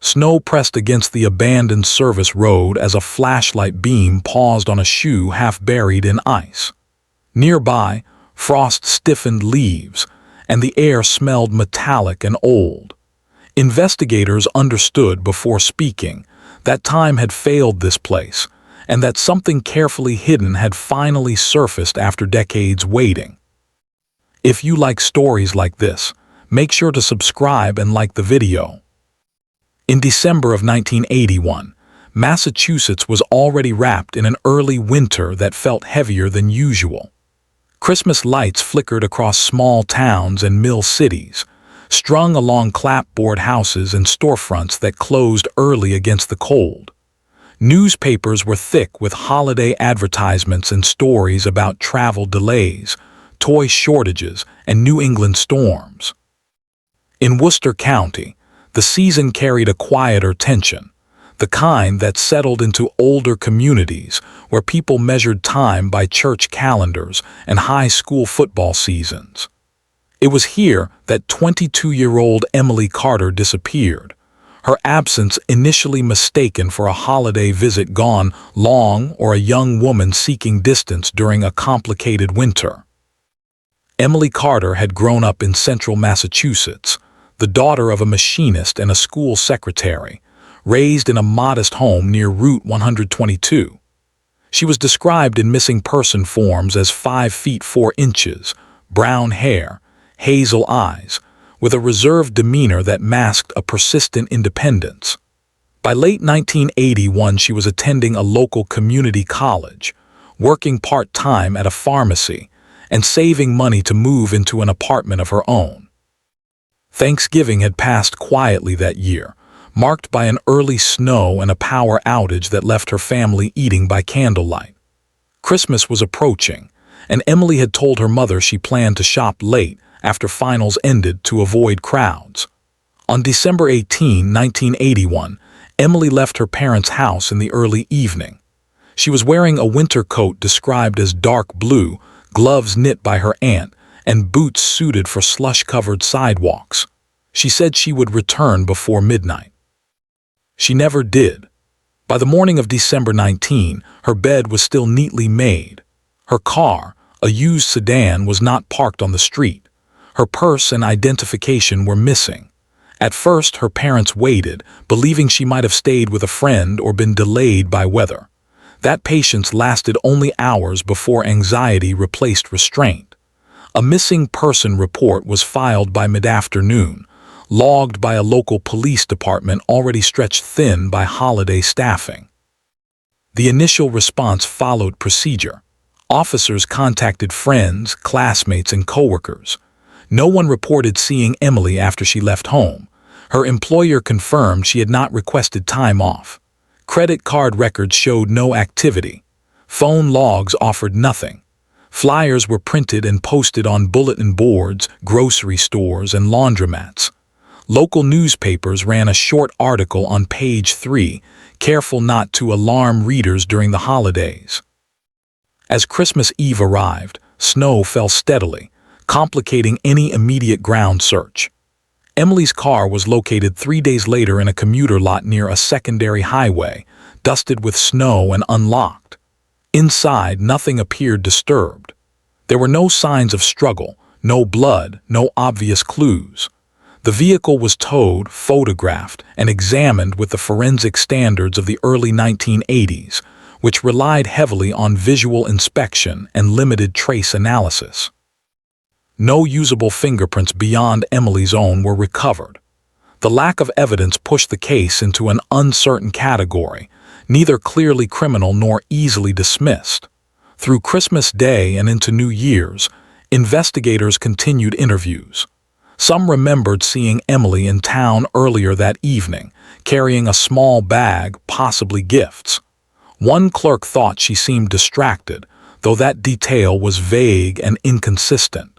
Snow pressed against the abandoned service road as a flashlight beam paused on a shoe half buried in ice. Nearby, frost stiffened leaves, and the air smelled metallic and old. Investigators understood before speaking that time had failed this place, and that something carefully hidden had finally surfaced after decades waiting. If you like stories like this, make sure to subscribe and like the video. In December of 1981, Massachusetts was already wrapped in an early winter that felt heavier than usual. Christmas lights flickered across small towns and mill cities, strung along clapboard houses and storefronts that closed early against the cold. Newspapers were thick with holiday advertisements and stories about travel delays, toy shortages, and New England storms. In Worcester County, the season carried a quieter tension, the kind that settled into older communities where people measured time by church calendars and high school football seasons. It was here that 22-year-old Emily Carter disappeared, her absence initially mistaken for a holiday visit gone long or a young woman seeking distance during a complicated winter. Emily Carter had grown up in central Massachusetts, the daughter of a machinist and a school secretary, raised in a modest home near Route 122. She was described in missing person forms as 5 feet 4 inches, brown hair, hazel eyes, with a reserved demeanor that masked a persistent independence. By late 1981, she was attending a local community college, working part-time at a pharmacy, and saving money to move into an apartment of her own. Thanksgiving had passed quietly that year, marked by an early snow and a power outage that left her family eating by candlelight. Christmas was approaching, and Emily had told her mother she planned to shop late after finals ended to avoid crowds. On December 18, 1981, Emily left her parents' house in the early evening. She was wearing a winter coat described as dark blue, gloves knit by her aunt, and boots suited for slush-covered sidewalks. She said she would return before midnight. She never did. By the morning of December 19, her bed was still neatly made. Her car, a used sedan, was not parked on the street. Her purse and identification were missing. At first, her parents waited, believing she might have stayed with a friend or been delayed by weather. That patience lasted only hours before anxiety replaced restraint. A missing person report was filed by mid-afternoon, logged by a local police department already stretched thin by holiday staffing. The initial response followed procedure. Officers contacted friends, classmates, and coworkers. No one reported seeing Emily after she left home. Her employer confirmed she had not requested time off. Credit card records showed no activity. Phone logs offered nothing. Flyers were printed and posted on bulletin boards, grocery stores, and laundromats. Local newspapers ran a short article on page 3, careful not to alarm readers during the holidays. As Christmas Eve arrived, snow fell steadily, complicating any immediate ground search. Emily's car was located 3 days later in a commuter lot near a secondary highway, dusted with snow and unlocked. Inside, nothing appeared disturbed. There were no signs of struggle, no blood, no obvious clues. The vehicle was towed, photographed, and examined with the forensic standards of the early 1980s, which relied heavily on visual inspection and limited trace analysis. No usable fingerprints beyond Emily's own were recovered. The lack of evidence pushed the case into an uncertain category, neither clearly criminal nor easily dismissed. Through Christmas Day and into New Year's, investigators continued interviews. Some remembered seeing Emily in town earlier that evening, carrying a small bag, possibly gifts. One clerk thought she seemed distracted, though that detail was vague and inconsistent.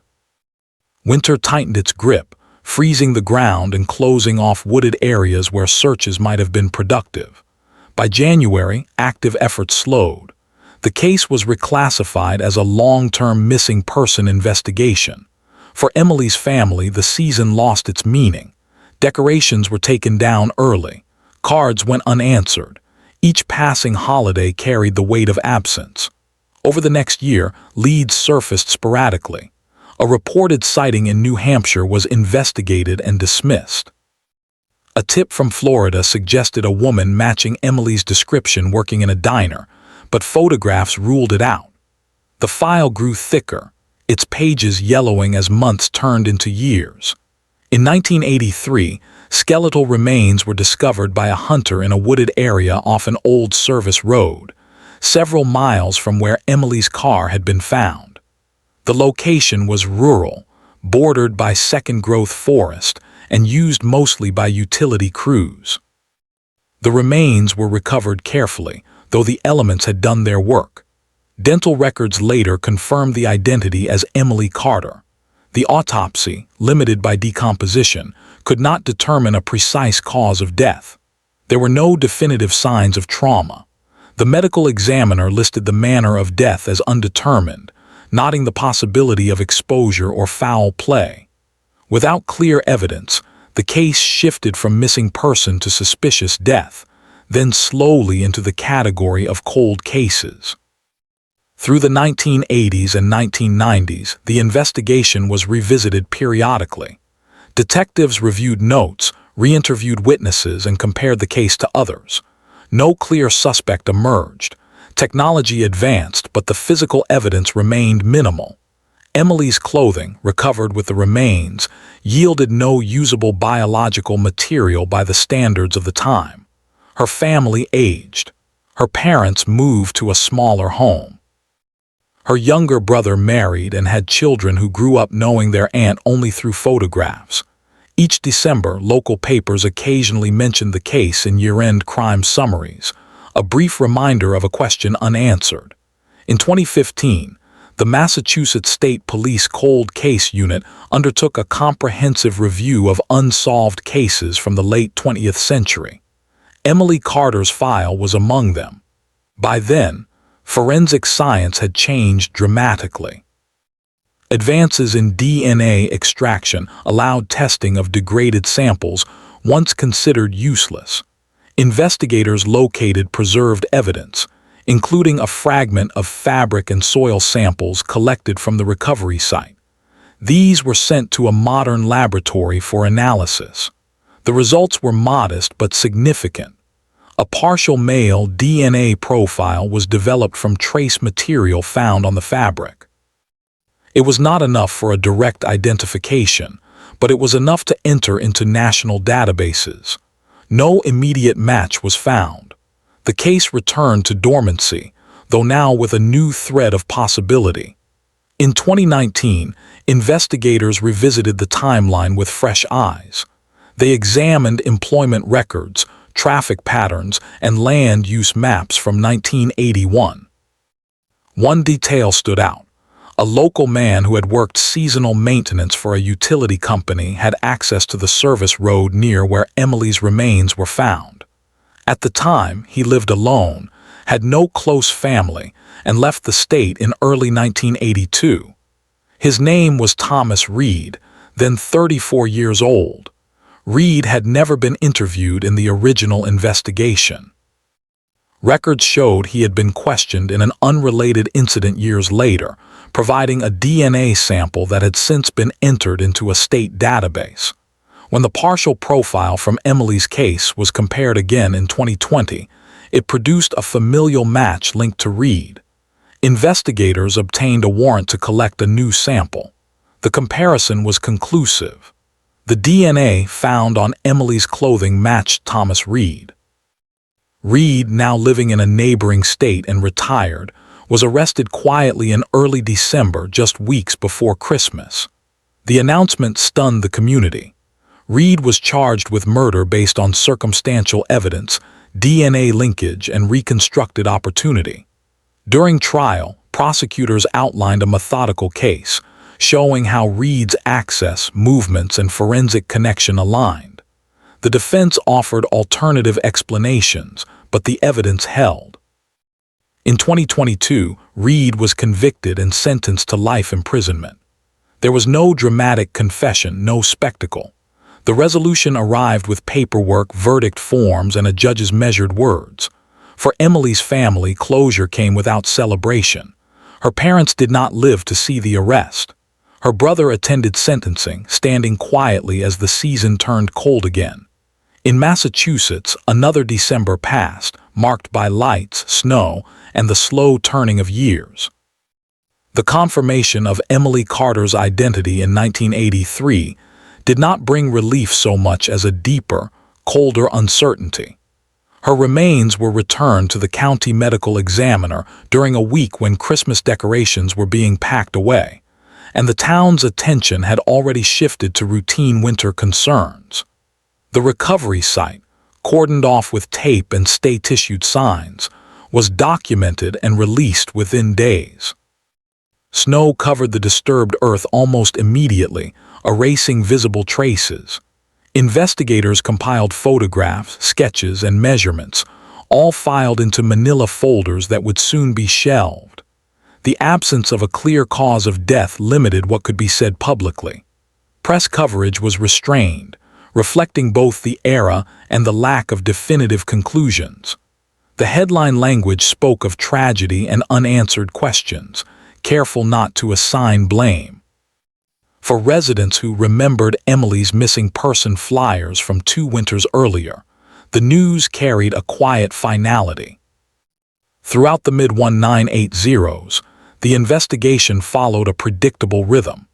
Winter tightened its grip, freezing the ground and closing off wooded areas where searches might have been productive. By January, active efforts slowed. The case was reclassified as a long-term missing person investigation. For Emily's family, the season lost its meaning. Decorations were taken down early. Cards went unanswered. Each passing holiday carried the weight of absence. Over the next year, leads surfaced sporadically. A reported sighting in New Hampshire was investigated and dismissed. A tip from Florida suggested a woman matching Emily's description working in a diner, but photographs ruled it out. The file grew thicker, its pages yellowing as months turned into years. In 1983, skeletal remains were discovered by a hunter in a wooded area off an old service road, several miles from where Emily's car had been found. The location was rural, bordered by second-growth forest, and used mostly by utility crews. The remains were recovered carefully, though the elements had done their work. Dental records later confirmed the identity as Emily Carter. The autopsy, limited by decomposition, could not determine a precise cause of death. There were no definitive signs of trauma. The medical examiner listed the manner of death as undetermined, noting the possibility of exposure or foul play. Without clear evidence, the case shifted from missing person to suspicious death, then slowly into the category of cold cases. Through the 1980s and 1990s, the investigation was revisited periodically. Detectives reviewed notes, re-interviewed witnesses, and compared the case to others. No clear suspect emerged. Technology advanced, but the physical evidence remained minimal. Emily's clothing, recovered with the remains, yielded no usable biological material by the standards of the time. Her family aged. Her parents moved to a smaller home. Her younger brother married and had children who grew up knowing their aunt only through photographs. Each December, local papers occasionally mentioned the case in year-end crime summaries, a brief reminder of a question unanswered. In 2015, the Massachusetts State Police Cold Case Unit undertook a comprehensive review of unsolved cases from the late 20th century. Emily Carter's file was among them. By then, forensic science had changed dramatically. Advances in DNA extraction allowed testing of degraded samples once considered useless. Investigators located preserved evidence, including a fragment of fabric and soil samples collected from the recovery site. These were sent to a modern laboratory for analysis. The results were modest but significant. A partial male DNA profile was developed from trace material found on the fabric. It was not enough for a direct identification, but it was enough to enter into national databases. No immediate match was found. The case returned to dormancy, though now with a new thread of possibility. In 2019, investigators revisited the timeline with fresh eyes. They examined employment records, traffic patterns, and land use maps from 1981. One detail stood out. A local man who had worked seasonal maintenance for a utility company had access to the service road near where Emily's remains were found. At the time, he lived alone, had no close family, and left the state in early 1982. His name was Thomas Reed, then 34 years old. Reed had never been interviewed in the original investigation. Records showed he had been questioned in an unrelated incident years later, providing a DNA sample that had since been entered into a state database. When the partial profile from Emily's case was compared again in 2020, it produced a familial match linked to Reed. Investigators obtained a warrant to collect a new sample. The comparison was conclusive. The DNA found on Emily's clothing matched Thomas Reed. Reed, now living in a neighboring state and retired, was arrested quietly in early December, just weeks before Christmas. The announcement stunned the community. Reed was charged with murder based on circumstantial evidence, DNA linkage, and reconstructed opportunity. During trial, prosecutors outlined a methodical case, showing how Reed's access, movements, and forensic connection aligned. The defense offered alternative explanations, but the evidence held. In 2022, Reed was convicted and sentenced to life imprisonment. There was no dramatic confession, no spectacle. The resolution arrived with paperwork, verdict forms, and a judge's measured words. For Emily's family, closure came without celebration. Her parents did not live to see the arrest. Her brother attended sentencing, standing quietly as the season turned cold again. In Massachusetts, another December passed, marked by lights, snow, and the slow turning of years. The confirmation of Emily Carter's identity in 1983 did not bring relief so much as a deeper, colder uncertainty. Her remains were returned to the county medical examiner during a week when Christmas decorations were being packed away, and the town's attention had already shifted to routine winter concerns. The recovery site, cordoned off with tape and state-issued signs, was documented and released within days. Snow covered the disturbed earth almost immediately, erasing visible traces. Investigators compiled photographs, sketches, and measurements, all filed into manila folders that would soon be shelved. The absence of a clear cause of death limited what could be said publicly. Press coverage was restrained, reflecting both the era and the lack of definitive conclusions. The headline language spoke of tragedy and unanswered questions, careful not to assign blame. For residents who remembered Emily's missing person flyers from 2 winters earlier, the news carried a quiet finality. Throughout the mid-1980s, the investigation followed a predictable rhythm.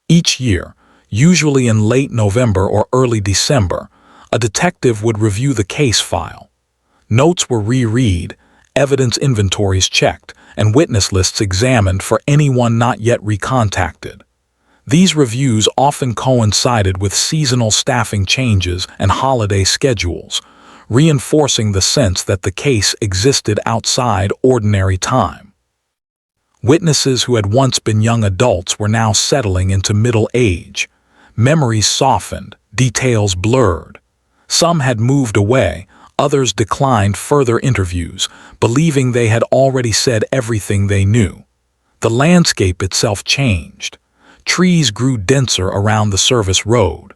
Each year, usually in late November or early December, a detective would review the case file. Notes were reread, evidence inventories checked, and witness lists examined for anyone not yet recontacted. These reviews often coincided with seasonal staffing changes and holiday schedules, reinforcing the sense that the case existed outside ordinary time. Witnesses who had once been young adults were now settling into middle age. Memories softened, details blurred. Some had moved away, others declined further interviews, believing they had already said everything they knew. The landscape itself changed. Trees grew denser around the service road.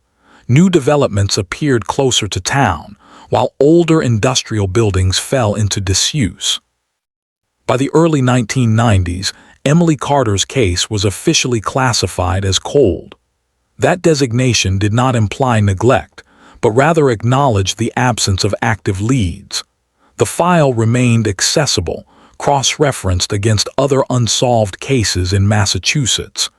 New developments appeared closer to town, while older industrial buildings fell into disuse. By the early 1990s, Emily Carter's case was officially classified as cold. That designation did not imply neglect, but rather acknowledged the absence of active leads. The file remained accessible, cross-referenced against other unsolved cases in Massachusetts.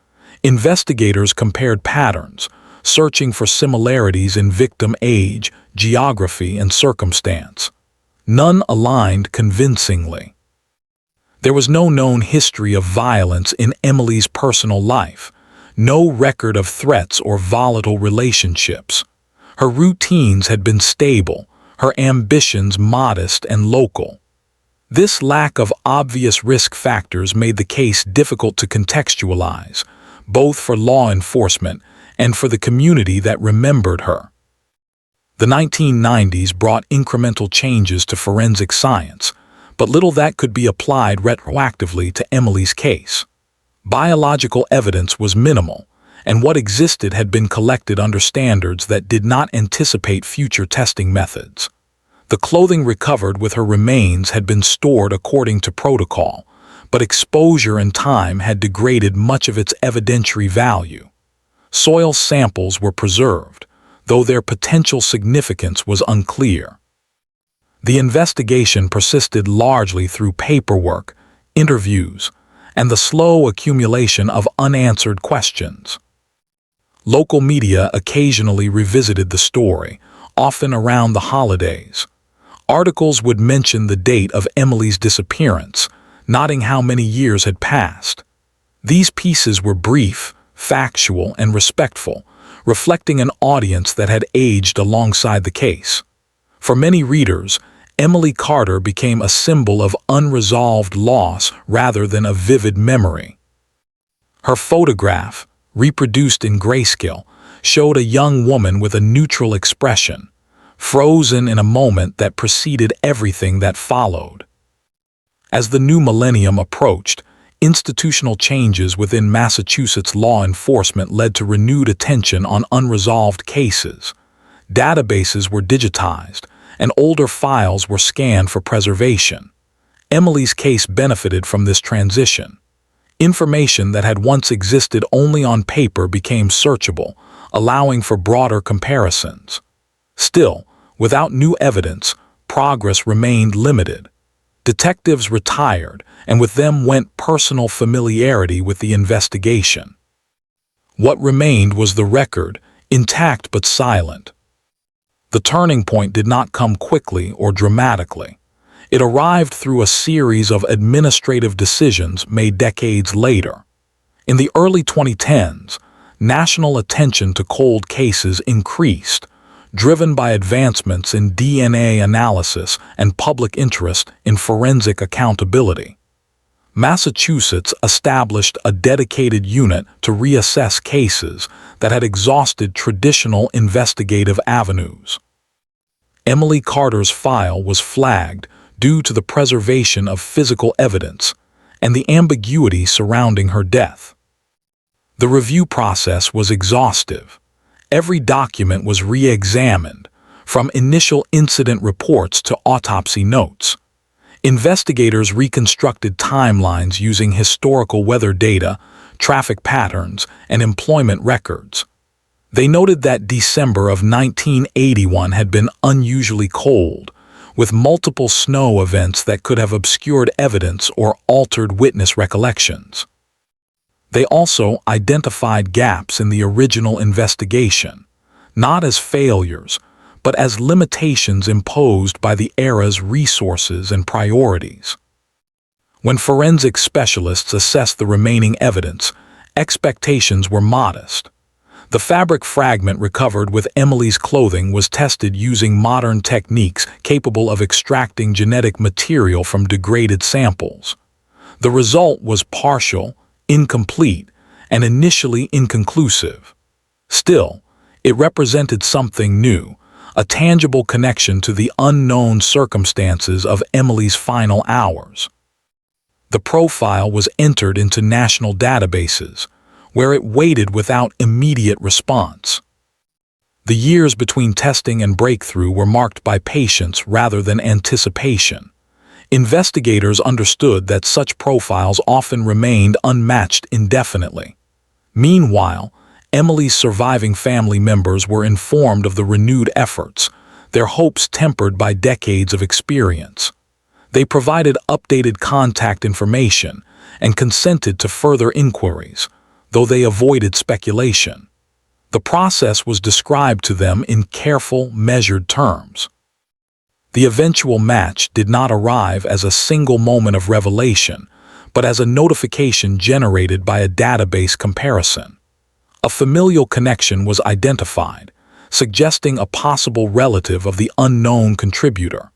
Investigators compared patterns, searching for similarities in victim age, geography, and circumstance. None aligned convincingly. There was no known history of violence in Emily's personal life, no record of threats or volatile relationships. Her routines had been stable, her ambitions modest and local. This lack of obvious risk factors made the case difficult to contextualize, both for law enforcement and for the community that remembered her. The 1990s brought incremental changes to forensic science, but little that could be applied retroactively to Emily's case. Biological evidence was minimal, and what existed had been collected under standards that did not anticipate future testing methods. The clothing recovered with her remains had been stored according to protocol, but exposure and time had degraded much of its evidentiary value. Soil samples were preserved, though their potential significance was unclear. The investigation persisted largely through paperwork, interviews, and the slow accumulation of unanswered questions. Local media occasionally revisited the story, often around the holidays. Articles would mention the date of Emily's disappearance, noting how many years had passed. These pieces were brief, factual, and respectful, reflecting an audience that had aged alongside the case. For many readers, Emily Carter became a symbol of unresolved loss rather than a vivid memory. Her photograph, reproduced in grayscale, showed a young woman with a neutral expression, frozen in a moment that preceded everything that followed. As the new millennium approached, Institutional changes within Massachusetts law enforcement led to renewed attention on unresolved cases. Databases were digitized, and older files were scanned for preservation. Emily's case benefited from this transition. Information that had once existed only on paper became searchable, allowing for broader comparisons. Still, without new evidence, progress remained limited. Detectives retired, and with them went personal familiarity with the investigation. What remained was the record, intact but silent. The turning point did not come quickly or dramatically. It arrived through a series of administrative decisions made decades later. In the early 2010s, national attention to cold cases increased, driven by advancements in DNA analysis and public interest in forensic accountability. Massachusetts established a dedicated unit to reassess cases that had exhausted traditional investigative avenues. Emily Carter's file was flagged due to the preservation of physical evidence and the ambiguity surrounding her death. The review process was exhaustive. Every document was re-examined, from initial incident reports to autopsy notes. Investigators reconstructed timelines using historical weather data, traffic patterns, and employment records. They noted that December of 1981 had been unusually cold, with multiple snow events that could have obscured evidence or altered witness recollections. They also identified gaps in the original investigation, not as failures, but as limitations imposed by the era's resources and priorities. When forensic specialists assessed the remaining evidence, expectations were modest. The fabric fragment recovered with Emily's clothing was tested using modern techniques capable of extracting genetic material from degraded samples. The result was partial, incomplete, and initially inconclusive. Still, it represented something new, a tangible connection to the unknown circumstances of Emily's final hours. The profile was entered into national databases, where it waited without immediate response. The years between testing and breakthrough were marked by patience rather than anticipation. Investigators understood that such profiles often remained unmatched indefinitely. Meanwhile, Emily's surviving family members were informed of the renewed efforts, their hopes tempered by decades of experience. They provided updated contact information and consented to further inquiries, though they avoided speculation. The process was described to them in careful, measured terms. The eventual match did not arrive as a single moment of revelation, but as a notification generated by a database comparison. A familial connection was identified, suggesting a possible relative of the unknown contributor.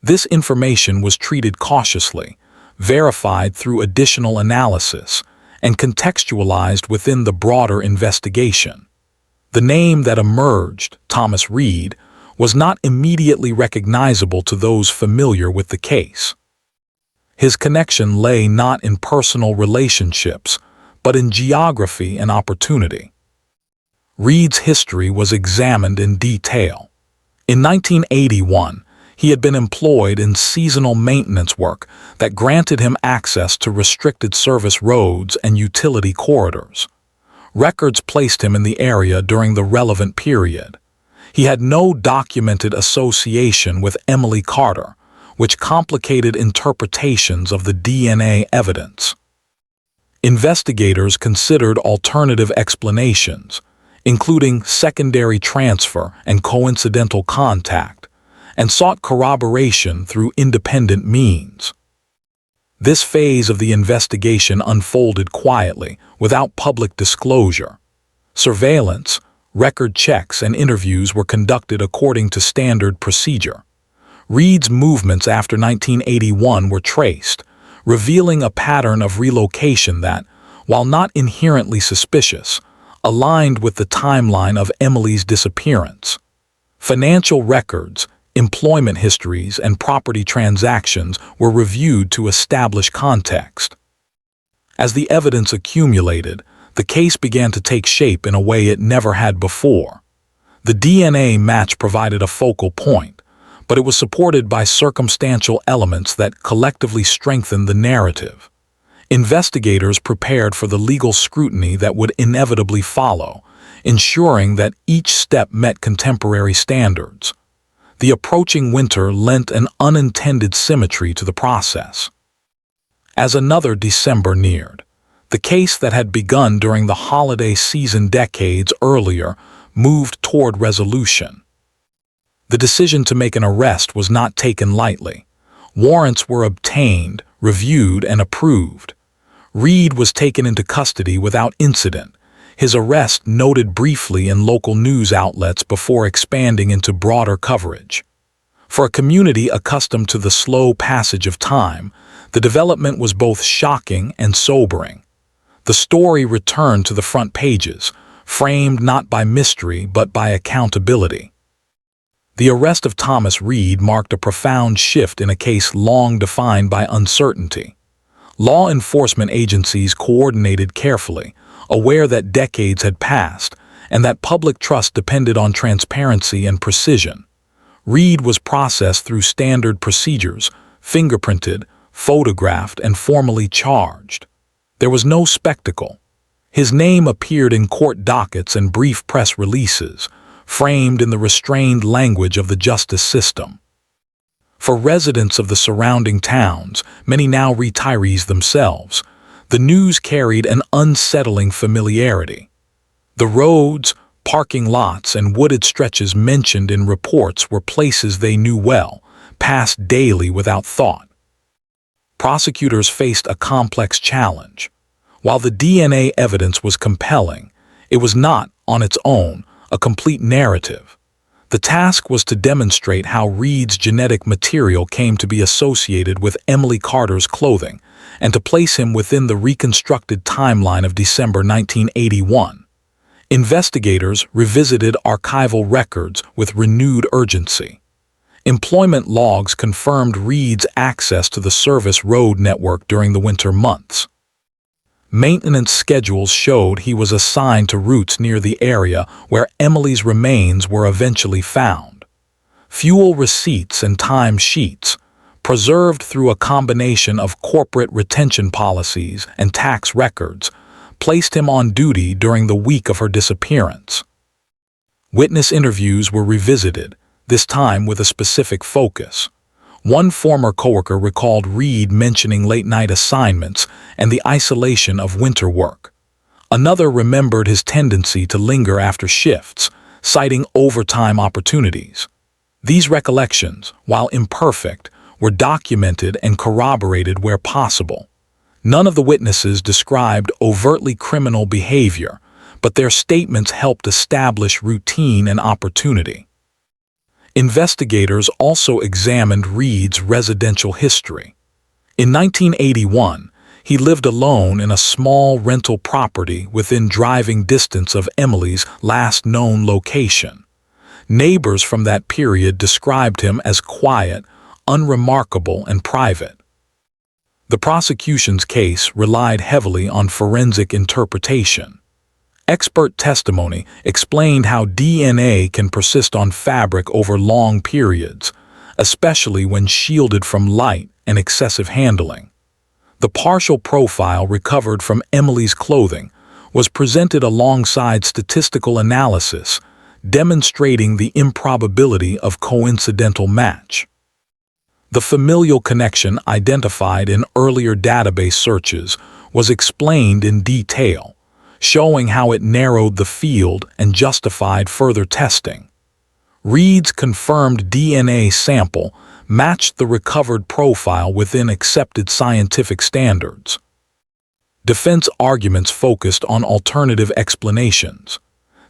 This information was treated cautiously, verified through additional analysis, and contextualized within the broader investigation. The name that emerged, Thomas Reed, was not immediately recognizable to those familiar with the case. His connection lay not in personal relationships, but in geography and opportunity. Reed's history was examined in detail. In 1981, he had been employed in seasonal maintenance work that granted him access to restricted service roads and utility corridors. Records placed him in the area during the relevant period. He had no documented association with Emily Carter, which complicated interpretations of the DNA evidence. Investigators considered alternative explanations, including secondary transfer and coincidental contact, and sought corroboration through independent means. This phase of the investigation unfolded quietly, without public disclosure. Surveillance, record checks, and interviews were conducted according to standard procedure. Reed's movements after 1981 were traced, revealing a pattern of relocation that, while not inherently suspicious, aligned with the timeline of Emily's disappearance. Financial records, employment histories, and property transactions were reviewed to establish context. As the evidence accumulated, the case began to take shape in a way it never had before. The DNA match provided a focal point, but it was supported by circumstantial elements that collectively strengthened the narrative. Investigators prepared for the legal scrutiny that would inevitably follow, ensuring that each step met contemporary standards. The approaching winter lent an unintended symmetry to the process. As another December neared, the case that had begun during the holiday season decades earlier moved toward resolution. The decision to make an arrest was not taken lightly. Warrants were obtained, reviewed, and approved. Reed was taken into custody without incident, his arrest noted briefly in local news outlets before expanding into broader coverage. For a community accustomed to the slow passage of time, the development was both shocking and sobering. The story returned to the front pages, framed not by mystery but by accountability. The arrest of Thomas Reed marked a profound shift in a case long defined by uncertainty. Law enforcement agencies coordinated carefully, aware that decades had passed and that public trust depended on transparency and precision. Reed was processed through standard procedures, fingerprinted, photographed, and formally charged. There was no spectacle. His name appeared in court dockets and brief press releases, framed in the restrained language of the justice system. For residents of the surrounding towns, many now retirees themselves, the news carried an unsettling familiarity. The roads, parking lots, and wooded stretches mentioned in reports were places they knew well, passed daily without thought. Prosecutors faced a complex challenge. While the DNA evidence was compelling, it was not, on its own, a complete narrative. The task was to demonstrate how Reed's genetic material came to be associated with Emily Carter's clothing, and to place him within the reconstructed timeline of December 1981. Investigators revisited archival records with renewed urgency. Employment logs confirmed Reed's access to the service road network during the winter months. Maintenance schedules showed he was assigned to routes near the area where Emily's remains were eventually found. Fuel receipts and time sheets, preserved through a combination of corporate retention policies and tax records, placed him on duty during the week of her disappearance. Witness interviews were revisited, this time with a specific focus. One former coworker recalled Reed mentioning late-night assignments and the isolation of winter work. Another remembered his tendency to linger after shifts, citing overtime opportunities. These recollections, while imperfect, were documented and corroborated where possible. None of the witnesses described overtly criminal behavior, but their statements helped establish routine and opportunity. Investigators also examined Reed's residential history. In 1981, he lived alone in a small rental property within driving distance of Emily's last known location. Neighbors from that period described him as quiet, unremarkable, and private. The prosecution's case relied heavily on forensic interpretation. Expert testimony explained how DNA can persist on fabric over long periods, especially when shielded from light and excessive handling. The partial profile recovered from Emily's clothing was presented alongside statistical analysis, demonstrating the improbability of coincidental match. The familial connection identified in earlier database searches was explained in detail, showing how it narrowed the field and justified further testing. Reed's confirmed DNA sample matched the recovered profile within accepted scientific standards. Defense arguments focused on alternative explanations.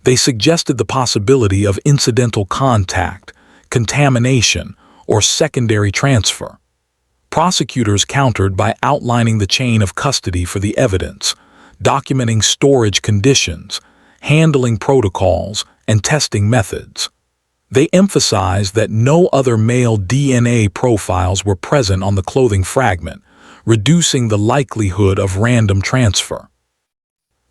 They suggested the possibility of incidental contact, contamination, or secondary transfer. Prosecutors countered by outlining the chain of custody for the evidence, documenting storage conditions, handling protocols, and testing methods. They emphasized that no other male DNA profiles were present on the clothing fragment, reducing the likelihood of random transfer.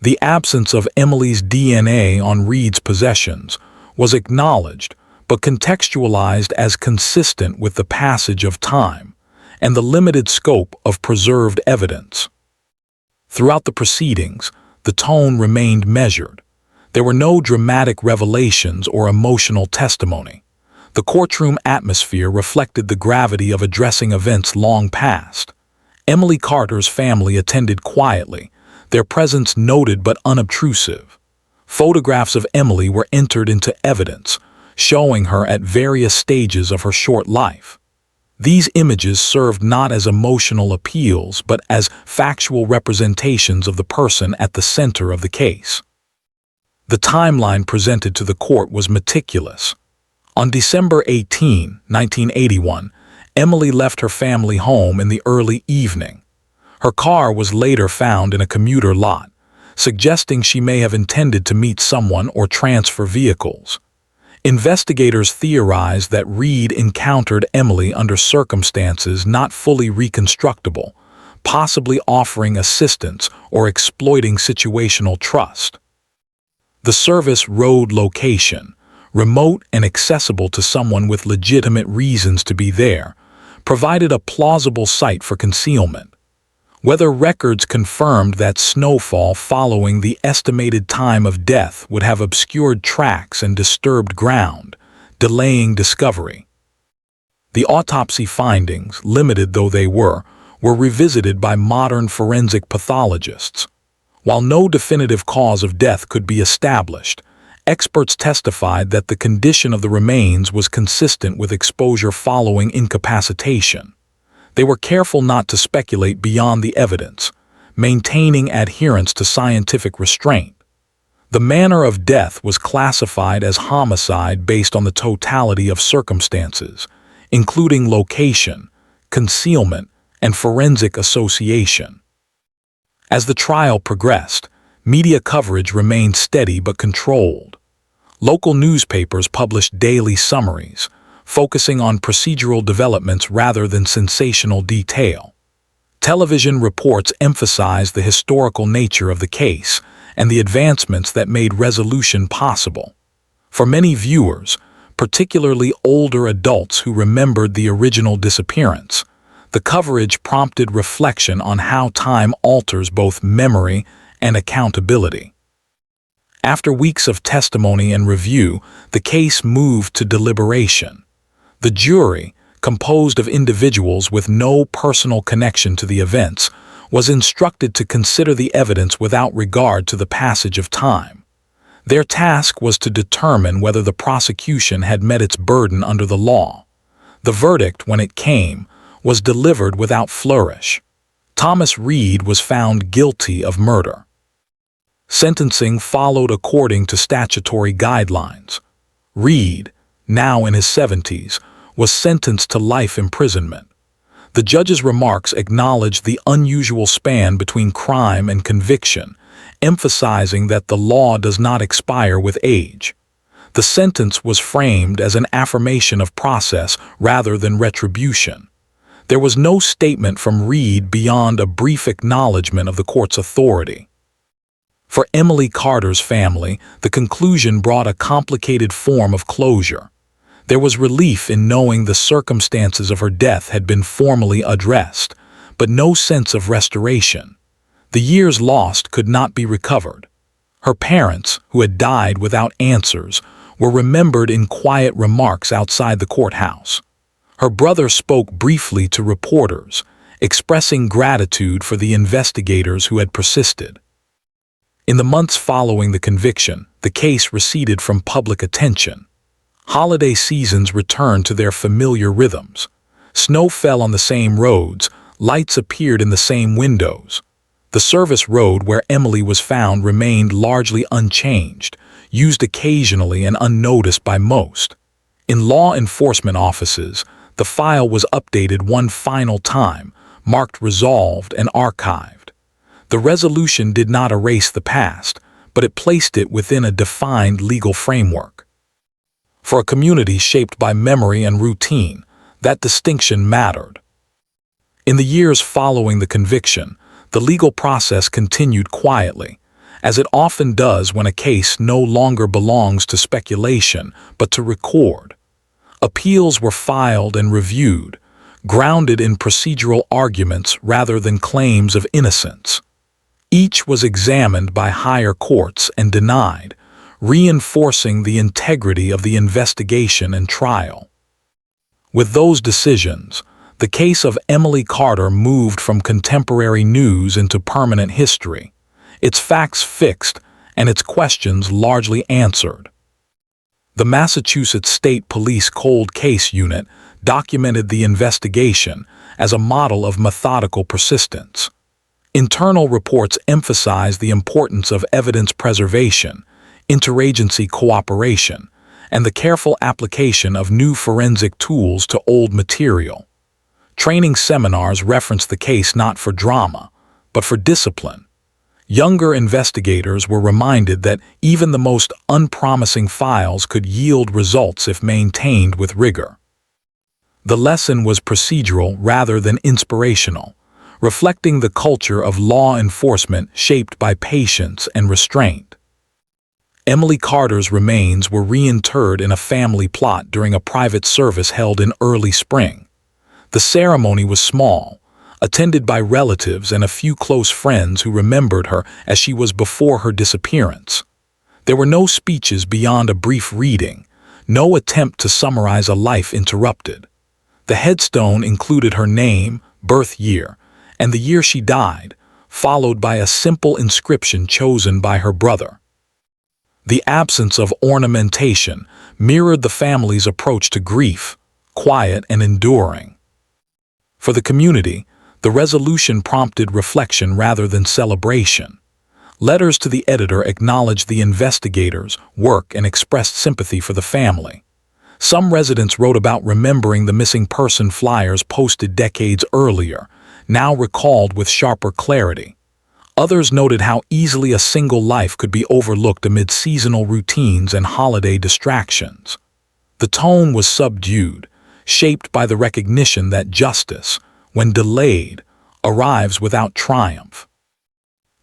The absence of Emily's DNA on Reed's possessions was acknowledged but contextualized as consistent with the passage of time and the limited scope of preserved evidence. Throughout the proceedings, the tone remained measured. There were no dramatic revelations or emotional testimony. The courtroom atmosphere reflected the gravity of addressing events long past. Emily Carter's family attended quietly, their presence noted but unobtrusive. Photographs of Emily were entered into evidence, showing her at various stages of her short life. These images served not as emotional appeals but as factual representations of the person at the center of the case. The timeline presented to the court was meticulous. On December 18, 1981, Emily left her family home in the early evening. Her car was later found in a commuter lot, suggesting she may have intended to meet someone or transfer vehicles. Investigators theorized that Reed encountered Emily under circumstances not fully reconstructible, possibly offering assistance or exploiting situational trust. The service road location, remote and accessible to someone with legitimate reasons to be there, provided a plausible site for concealment. Whether records confirmed that snowfall following the estimated time of death would have obscured tracks and disturbed ground, delaying discovery. The autopsy findings, limited though they were revisited by modern forensic pathologists. While no definitive cause of death could be established, experts testified that the condition of the remains was consistent with exposure following incapacitation. They were careful not to speculate beyond the evidence, maintaining adherence to scientific restraint. The manner of death was classified as homicide based on the totality of circumstances, including location, concealment, and forensic association. As the trial progressed, media coverage remained steady but controlled. Local newspapers published daily summaries, focusing on procedural developments rather than sensational detail. Television reports emphasized the historical nature of the case and the advancements that made resolution possible. For many viewers, particularly older adults who remembered the original disappearance, the coverage prompted reflection on how time alters both memory and accountability. After weeks of testimony and review, the case moved to deliberation. The jury, composed of individuals with no personal connection to the events, was instructed to consider the evidence without regard to the passage of time. Their task was to determine whether the prosecution had met its burden under the law. The verdict, when it came, was delivered without flourish. Thomas Reed was found guilty of murder. Sentencing followed according to statutory guidelines. Reed, now in his 70s, was sentenced to life imprisonment. The judge's remarks acknowledged the unusual span between crime and conviction, emphasizing that the law does not expire with age. The sentence was framed as an affirmation of process rather than retribution. There was no statement from Reed beyond a brief acknowledgement of the court's authority. For Emily Carter's family, the conclusion brought a complicated form of closure. There was relief in knowing the circumstances of her death had been formally addressed, but no sense of restoration. The years lost could not be recovered. Her parents, who had died without answers, were remembered in quiet remarks outside the courthouse. Her brother spoke briefly to reporters, expressing gratitude for the investigators who had persisted. In the months following the conviction, the case receded from public attention. Holiday seasons returned to their familiar rhythms. Snow fell on the same roads, lights appeared in the same windows. The service road where Emily was found remained largely unchanged, used occasionally and unnoticed by most. In law enforcement offices, the file was updated one final time, marked resolved and archived. The resolution did not erase the past, but it placed it within a defined legal framework. For a community shaped by memory and routine, that distinction mattered. In the years following the conviction, the legal process continued quietly, as it often does when a case no longer belongs to speculation but to record. Appeals were filed and reviewed, grounded in procedural arguments rather than claims of innocence. Each was examined by higher courts and denied, reinforcing the integrity of the investigation and trial. With those decisions, the case of Emily Carter moved from contemporary news into permanent history, its facts fixed and its questions largely answered. The Massachusetts State Police Cold Case Unit documented the investigation as a model of methodical persistence. Internal reports emphasize the importance of evidence preservation, interagency cooperation, and the careful application of new forensic tools to old material. Training seminars reference the case not for drama, but for discipline. Younger investigators were reminded that even the most unpromising files could yield results if maintained with rigor. The lesson was procedural rather than inspirational, reflecting the culture of law enforcement shaped by patience and restraint. Emily Carter's remains were reinterred in a family plot during a private service held in early spring. The ceremony was small, attended by relatives and a few close friends who remembered her as she was before her disappearance. There were no speeches beyond a brief reading, no attempt to summarize a life interrupted. The headstone included her name, birth year, and the year she died, followed by a simple inscription chosen by her brother. The absence of ornamentation mirrored the family's approach to grief, quiet and enduring. For the community, the resolution prompted reflection rather than celebration. Letters to the editor acknowledged the investigators' work and expressed sympathy for the family. Some residents wrote about remembering the missing person flyers posted decades earlier, now recalled with sharper clarity. Others noted how easily a single life could be overlooked amid seasonal routines and holiday distractions. The tone was subdued, shaped by the recognition that justice, when delayed, arrives without triumph.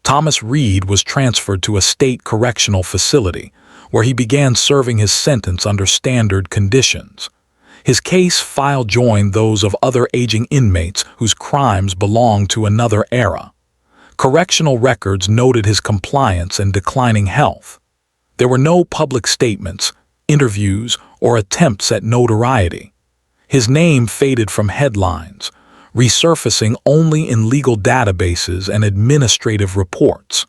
Thomas Reed was transferred to a state correctional facility, where he began serving his sentence under standard conditions. His case file joined those of other aging inmates whose crimes belonged to another era. Correctional records noted his compliance and declining health. There were no public statements, interviews, or attempts at notoriety. His name faded from headlines, resurfacing only in legal databases and administrative reports.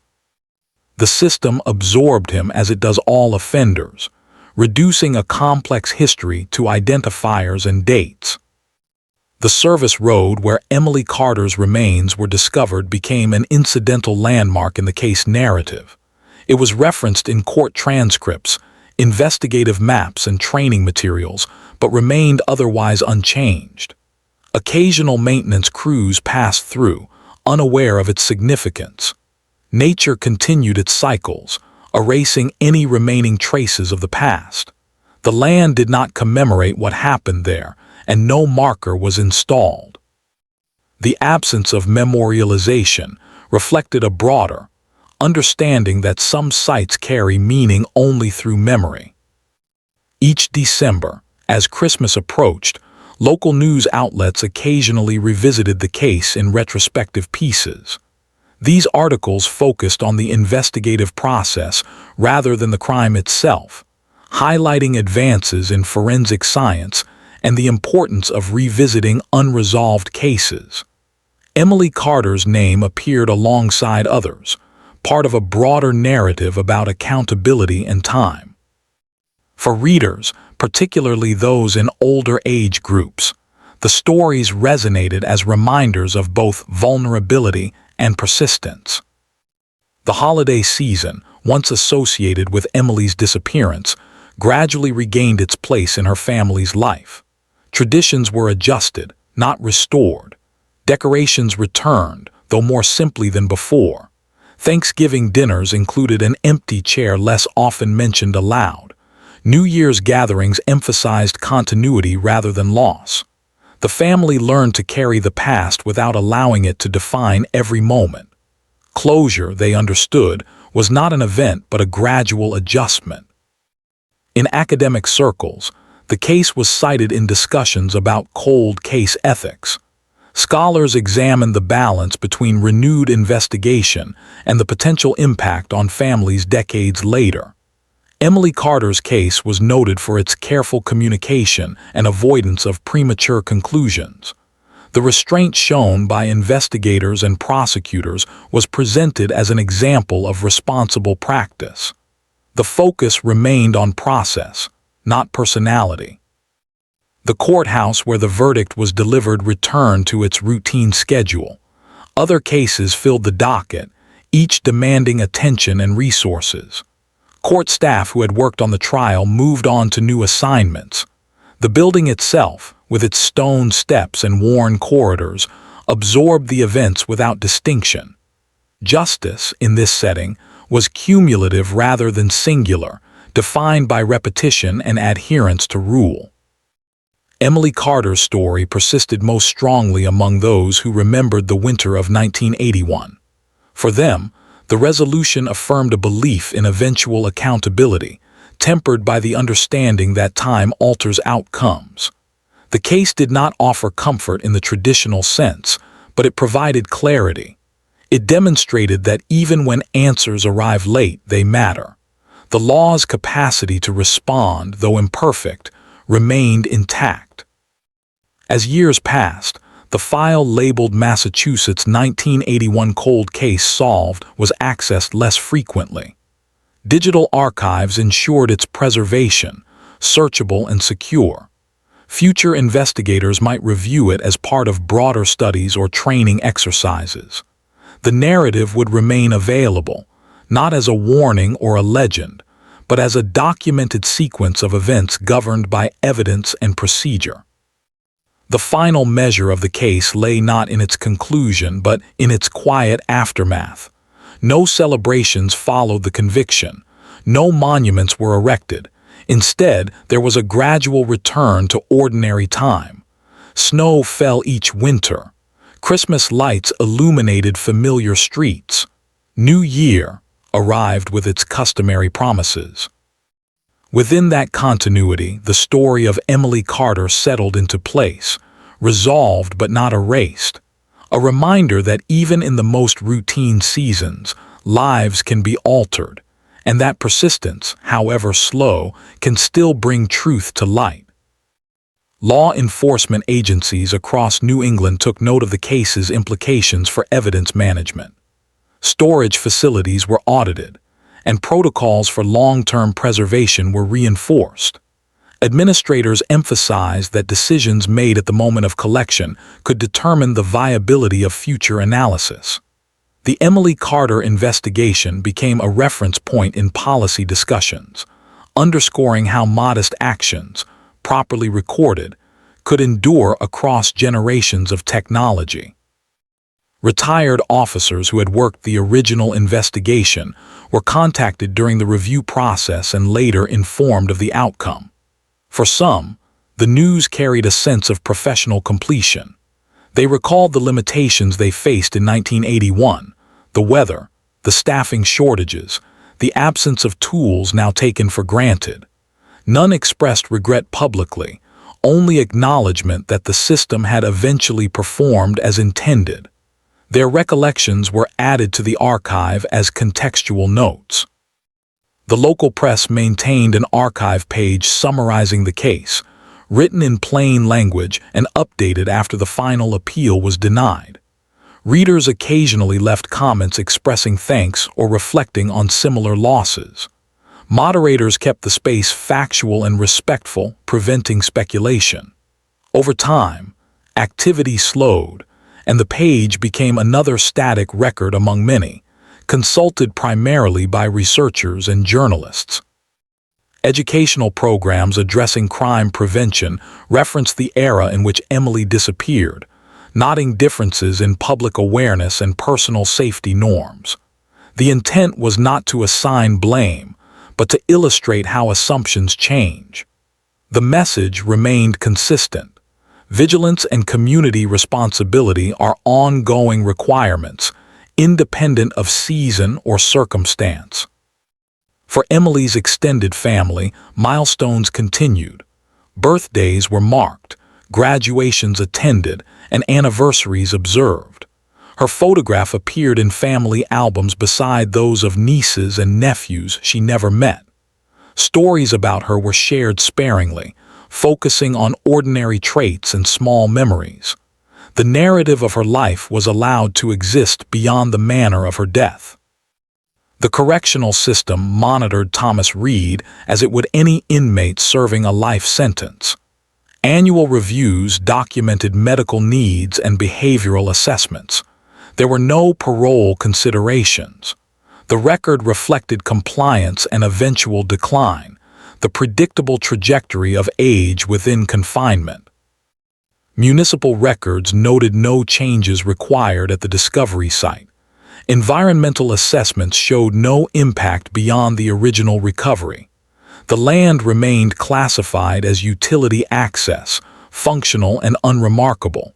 The system absorbed him as it does all offenders, reducing a complex history to identifiers and dates. The service road where Emily Carter's remains were discovered became an incidental landmark in the case narrative. It was referenced in court transcripts, investigative maps, and training materials, but remained otherwise unchanged. Occasional maintenance crews passed through, unaware of its significance. Nature continued its cycles, erasing any remaining traces of the past. The land did not commemorate what happened there, and no marker was installed. The absence of memorialization reflected a broader understanding that some sites carry meaning only through memory. Each December, as Christmas approached, local news outlets occasionally revisited the case in retrospective pieces. These articles focused on the investigative process rather than the crime itself, highlighting advances in forensic science and the importance of revisiting unresolved cases. Emily Carter's name appeared alongside others, part of a broader narrative about accountability and time. For readers, particularly those in older age groups, the stories resonated as reminders of both vulnerability and persistence. The holiday season, once associated with Emily's disappearance, gradually regained its place in her family's life. Traditions were adjusted, not restored. Decorations returned, though more simply than before. Thanksgiving dinners included an empty chair less often mentioned aloud. New Year's gatherings emphasized continuity rather than loss. The family learned to carry the past without allowing it to define every moment. Closure, they understood, was not an event but a gradual adjustment. In academic circles, the case was cited in discussions about cold case ethics. Scholars examined the balance between renewed investigation and the potential impact on families decades later. Emily Carter's case was noted for its careful communication and avoidance of premature conclusions. The restraint shown by investigators and prosecutors was presented as an example of responsible practice. The focus remained on process, not personality. The courthouse where the verdict was delivered returned to its routine schedule. Other cases filled the docket, each demanding attention and resources. Court staff who had worked on the trial moved on to new assignments. The building itself, with its stone steps and worn corridors, absorbed the events without distinction. Justice, in this setting, was cumulative rather than singular, defined by repetition and adherence to rule. Emily Carter's story persisted most strongly among those who remembered the winter of 1981. For them, the resolution affirmed a belief in eventual accountability, tempered by the understanding that time alters outcomes. The case did not offer comfort in the traditional sense, but it provided clarity. It demonstrated that even when answers arrive late, they matter. The law's capacity to respond, though imperfect, remained intact. As years passed, the file labeled Massachusetts' 1981 cold case solved was accessed less frequently. Digital archives ensured its preservation, searchable and secure. Future investigators might review it as part of broader studies or training exercises. The narrative would remain available, not as a warning or a legend, but as a documented sequence of events governed by evidence and procedure. The final measure of the case lay not in its conclusion but in its quiet aftermath. No celebrations followed the conviction. No monuments were erected. Instead, there was a gradual return to ordinary time. Snow fell each winter. Christmas lights illuminated familiar streets. New Year arrived with its customary promises. Within that continuity, the story of Emily Carter settled into place, resolved but not erased. A reminder that even in the most routine seasons, lives can be altered, and that persistence, however slow, can still bring truth to light. Law enforcement agencies across New England took note of the case's implications for evidence management. Storage facilities were audited, and protocols for long-term preservation were reinforced. Administrators emphasized that decisions made at the moment of collection could determine the viability of future analysis. The Emily Carter investigation became a reference point in policy discussions, underscoring how modest actions, properly recorded, could endure across generations of technology. Retired officers who had worked the original investigation were contacted during the review process and later informed of the outcome. For some, the news carried a sense of professional completion. They recalled the limitations they faced in 1981, the weather, the staffing shortages, the absence of tools now taken for granted. None expressed regret publicly, only acknowledgement that the system had eventually performed as intended. Their recollections were added to the archive as contextual notes. The local press maintained an archive page summarizing the case, written in plain language and updated after the final appeal was denied. Readers occasionally left comments expressing thanks or reflecting on similar losses. Moderators kept the space factual and respectful, preventing speculation. Over time, activity slowed, and the page became another static record among many, consulted primarily by researchers and journalists. Educational programs addressing crime prevention reference the era in which Emily disappeared, noting differences in public awareness and personal safety norms. The intent was not to assign blame, but to illustrate how assumptions change. The message remained consistent. Vigilance and community responsibility are ongoing requirements, independent of season or circumstance. For Emily's extended family, milestones continued. Birthdays were marked, graduations attended, and anniversaries observed. Her photograph appeared in family albums beside those of nieces and nephews she never met. Stories about her were shared sparingly, focusing on ordinary traits and small memories. The narrative of her life was allowed to exist beyond the manner of her death. The correctional system monitored Thomas Reed as it would any inmate serving a life sentence. Annual reviews documented medical needs and behavioral assessments. There were no parole considerations. The record reflected compliance and eventual decline, the predictable trajectory of age within confinement. Municipal records noted no changes required at the discovery site. Environmental assessments showed no impact beyond the original recovery. The land remained classified as utility access, functional and unremarkable.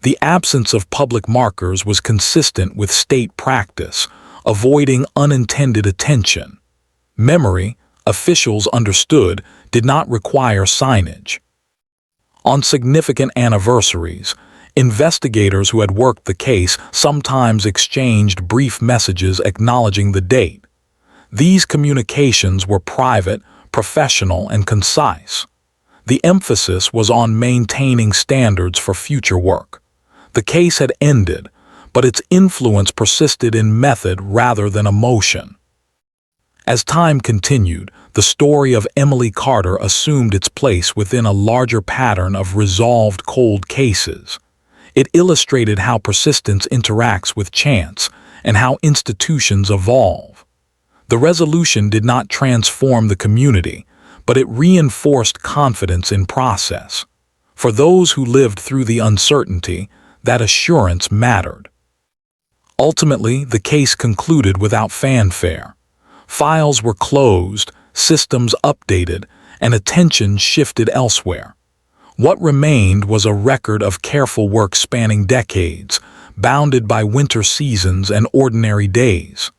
The absence of public markers was consistent with state practice, avoiding unintended attention. Memory, officials understood, did not require signage. On significant anniversaries, investigators who had worked the case sometimes exchanged brief messages acknowledging the date. These communications were private, professional, and concise. The emphasis was on maintaining standards for future work. The case had ended, but its influence persisted in method rather than emotion. As time continued, the story of Emily Carter assumed its place within a larger pattern of resolved cold cases. It illustrated how persistence interacts with chance and how institutions evolve. The resolution did not transform the community, but it reinforced confidence in process. For those who lived through the uncertainty, that assurance mattered. Ultimately, the case concluded without fanfare. Files were closed, systems updated, and attention shifted elsewhere. What remained was a record of careful work spanning decades, bounded by winter seasons and ordinary days.